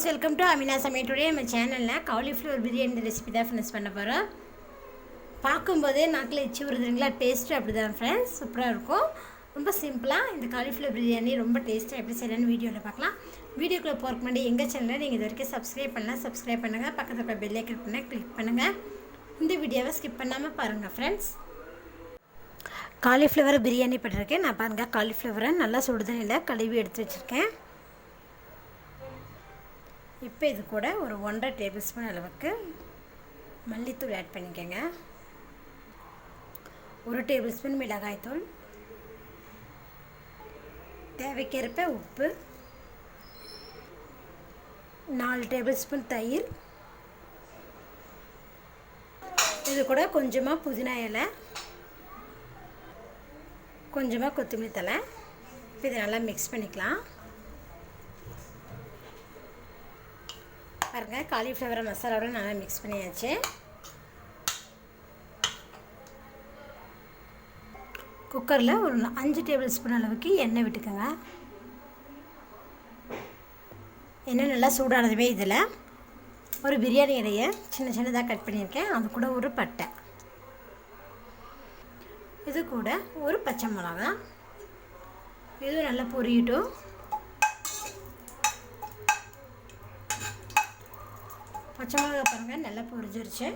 friends, welcome to aaminassamaysal. Today நம்ம சேனல்ல cauliflower biryani recipe தான் ஃபினிஷ் பண்ண போறோம். பாக்கும்போதே நாக்குல எச்சி வருதுங்களா, டேஸ்ட் அப்படிதான் फ्रेंड्स, சூப்பரா இருக்கும். ரொம்ப சிம்பிளா இந்த cauliflower biryani ரொம்ப டேஸ்டா எப்படி செய்யலாம்னு வீடியோல பார்க்கலாம். வீடியோக்குள்ள போறதுக்கு முன்னாடி எங்க சேனலை நீங்க இதுவரைக்கும் சப்ஸ்கிரைப் பண்ணலாம், சப்ஸ்கிரைப் பண்ணுங்க. பக்கத்துல இருக்க பெல் ஐகானை கிளிக் பண்ணுங்க. இந்த வீடியோவை ஸ்கிப் பண்ணாம பாருங்க फ्रेंड्स. cauliflower biryani பண்றதுக்கு நான் பாருங்க cauliflower நல்லா சுடு தண்ணில கழுவி எடுத்து வச்சிருக்கேன். இப்போ இது கூட ஒரு 1.5 டேபிள்ஸ்பூன் அளவுக்கு மல்லித்தூள் ஆட் பண்ணிக்கங்க. 1 டேபிள்ஸ்பூன் மிளகாய் தூள், தேவைக்கேற்ப உப்பு, 4 டேபிள்ஸ்பூன் தயிர், இது கூட கொஞ்சமாக புதினா இலை, கொஞ்சமாக கொத்தமல்லி தழை. இப்போ இதை நல்லா மிக்ஸ் பண்ணிக்கலாம். பாருங்க காலிஃப்ளவர் மசாலாவோட நல்லா மிக்ஸ் பண்ணியாச்சு. குக்கரில் ஒரு 5 டேபிள்ஸ்பூன் அளவுக்கு எண்ணெய் விட்டுக்கோங்க. எண்ணெய் நல்லா சூடானதுவே இதில் ஒரு பிரியாணி இலையை சின்ன சின்னதாக கட் பண்ணியிருக்கேன். அது கூட ஒரு பட்டை, இது கூட ஒரு பச்சை மிளகா, இதுவும் நல்லா பொரியட்டும். பச்சை மிளகா பாருங்கள் நல்லா பொரிஞ்சிருச்சு.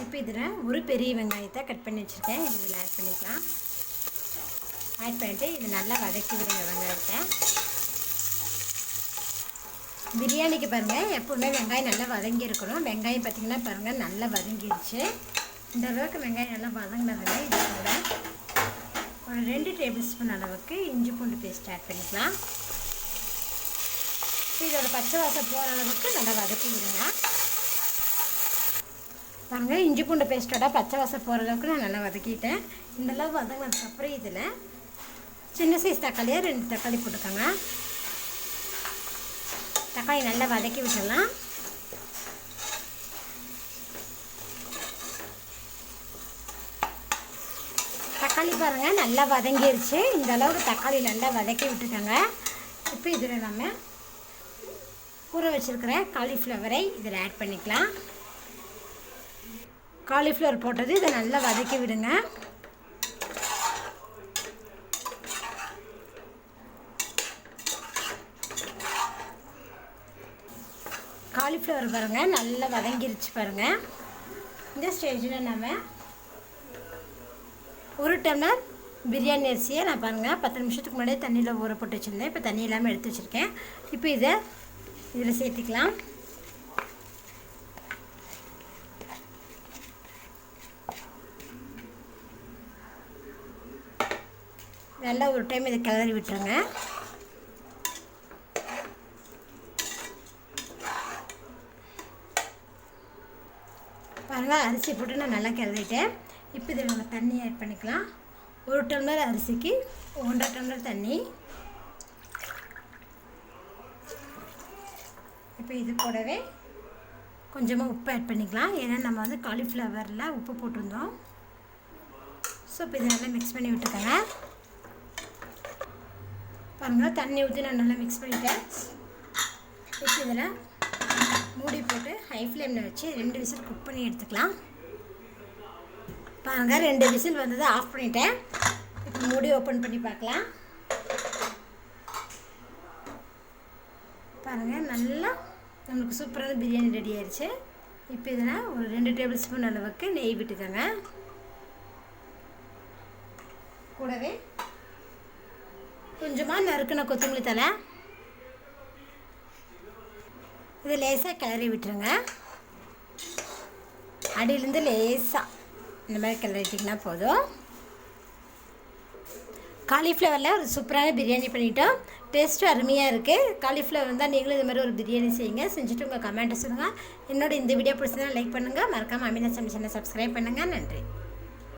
இப்போ இதில் ஒரு பெரிய வெங்காயத்தை கட் பண்ணி வச்சுருக்கேன், இதில் ஆட் பண்ணிக்கலாம். ஆட் பண்ணிவிட்டு இது நல்லா வதக்கி விடுங்க வெங்காயத்தை. பிரியாணிக்கு பாருங்கள் எப்போவுமே வெங்காயம் நல்லா வதங்கி இருக்கணும். வெங்காயம் பார்த்திங்கன்னா பாருங்கள் நல்லா வதங்கிடுச்சு. இந்த அளவுக்கு வெங்காயம் நல்லா வதங்கினதில் இது கூட ஒரு 2 டேபிள்ஸ்பூன் அளவுக்கு இஞ்சி பூண்டு பேஸ்ட் ஆட் பண்ணிக்கலாம். இதோட பச்சை வாசம் போகிற அளவுக்கு நல்லா வதக்கி விடுங்க. பாருங்கள் இஞ்சி பூண்டு பேஸ்ட்டோட பச்சை வாசம் போகிற அளவுக்கு நான் நல்லா வதக்கிட்டேன். இந்தளவு வதங்கினதுக்கப்புறம் இதில் சின்ன சைஸ் தக்காளியாக 2 தக்காளி போட்டுக்கோங்க. தக்காளி நல்லா வதக்கி விட்டுடலாம். தக்காளி பாருங்கள் நல்லா வதங்கிருச்சு. இந்த அளவுக்கு தக்காளி நல்லா வதக்கி விட்டுக்கோங்க. இப்போ இதில் நம்ம ஊற வச்சுருக்கிற காலிஃப்ளவரை இதில் ஆட் பண்ணிக்கலாம். காலிஃப்ளவர் போட்டது இதை நல்லா வதக்கி விடுங்க. காலிஃப்ளவர் பாருங்கள் நல்லா வதங்கிருச்சு பாருங்கள். இந்த ஸ்டேஜில் நம்ம 1 டம்ளர் பிரியாணி அரிசியை நான் பாருங்கள் 10 நிமிஷத்துக்கு முன்னாடியே தண்ணியில் ஊற போட்டு வச்சுருந்தேன். இப்போ தண்ணி இல்லாமல் எடுத்து வச்சுருக்கேன். இப்போ இதில் சேர்த்துக்கலாம். நல்லா ஒரு டைம் இதை கிளறி விட்டுருங்க. பாருங்கள் அரிசி போட்டு நான் நல்லா கிளறிட்டேன். இப்போ இதில் நம்ம தண்ணி ஆட் பண்ணிக்கலாம். 1 டம்ளர் அரிசிக்கு 1.5 டம்ளர் தண்ணி. இப்போ இது கூடவே கொஞ்சமாக உப்பு ஆட் பண்ணிக்கலாம். ஏன்னா நம்ம வந்து காலிஃப்ளவரில் உப்பு போட்டிருந்தோம். ஸோ இப்போ இதை நல்லா மிக்ஸ் பண்ணி விட்டுக்கோங்க. பாருங்கள் தண்ணி ஊற்றி நான் நல்லா மிக்ஸ் பண்ணிட்டேன். இப்போ இதில் மூடி போட்டு ஹை ஃப்ளேமில் வச்சு 2 விசில் குக் பண்ணி எடுத்துக்கலாம். பாருங்கள் 2 விசில் வந்ததை ஆஃப் பண்ணிட்டேன். இப்போ மூடி ஓப்பன் பண்ணி பார்க்கலாம். பாருங்கள் நல்லா நம்மளுக்கு சூப்பரான பிரியாணி ரெடி ஆயிடுச்சு. இப்போ இதில் ஒரு 2 டேபிள்ஸ்பூன் அளவுக்கு நெய் விட்டுக்கோங்க. கூடவே கொஞ்சமாக நறுக்கின கொத்தமல்லி தழை, இது லேசாக கிளறி விட்டுருங்க. அடியிலேருந்து லேசாக இந்த மாதிரி கிளறிட்டிங்கன்னா போதும். காலிஃப்ளவரில் ஒரு சூப்பரான பிரியாணி பண்ணிட்டோம். டேஸ்ட்டும் அருமையாக இருக்குது. காலிஃப்ளவர் வந்தால் நீங்களும் இது மாதிரி ஒரு பிரியாணி செய்யுங்க. செஞ்சுட்டு உங்கள் கமெண்ட்டை சொல்லுங்கள். என்னோட இந்த வீடியோ பிடிச்சதுனா லைக் பண்ணுங்கள். மறக்காமல் aaminassamaysal சப்ஸ்கிரைப் பண்ணுங்கள். நன்றி.